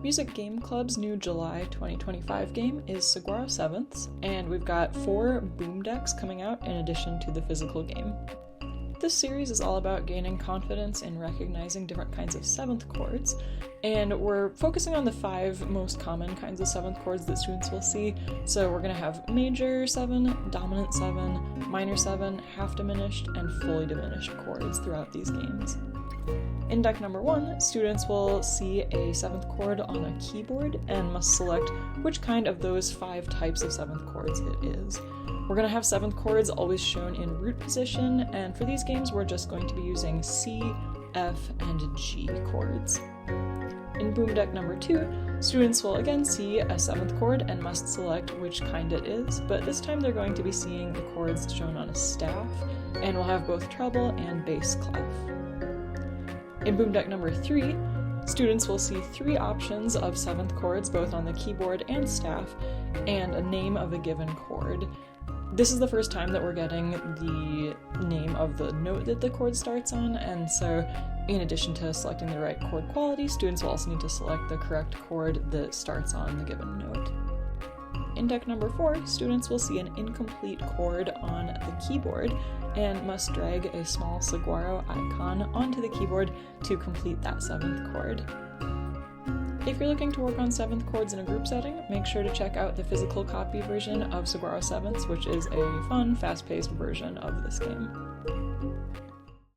Music Game Club's new July 2025 game is Saguaro Sevenths, and we've got 4 boom decks coming out in addition to the physical game. This series is all about gaining confidence in recognizing different kinds of 7th chords, and we're focusing on the 5 most common kinds of 7th chords that students will see. So we're going to have major 7, dominant 7, minor 7, half diminished, and fully diminished chords throughout these games. In deck number 1, students will see a 7th chord on a keyboard and must select which kind of those 5 types of 7th chords it is. We're going to have 7th chords always shown in root position, and for these games we're just going to be using C, F, and G chords. In boom deck number 2, students will again see a 7th chord and must select which kind it is, but this time they're going to be seeing the chords shown on a staff, and we'll have both treble and bass clef. In boom deck number 3, students will see 3 options of 7th chords both on the keyboard and staff, and a name of a given chord. This is the first time that we're getting the name of the note that the chord starts on, and so in addition to selecting the right chord quality, students will also need to select the correct chord that starts on the given note. In deck number 4, students will see an incomplete chord on the keyboard and must drag a small saguaro icon onto the keyboard to complete that 7th chord. If you're looking to work on 7th chords in a group setting, make sure to check out the physical copy version of Saguaro Sevenths, which is a fun, fast-paced version of this game.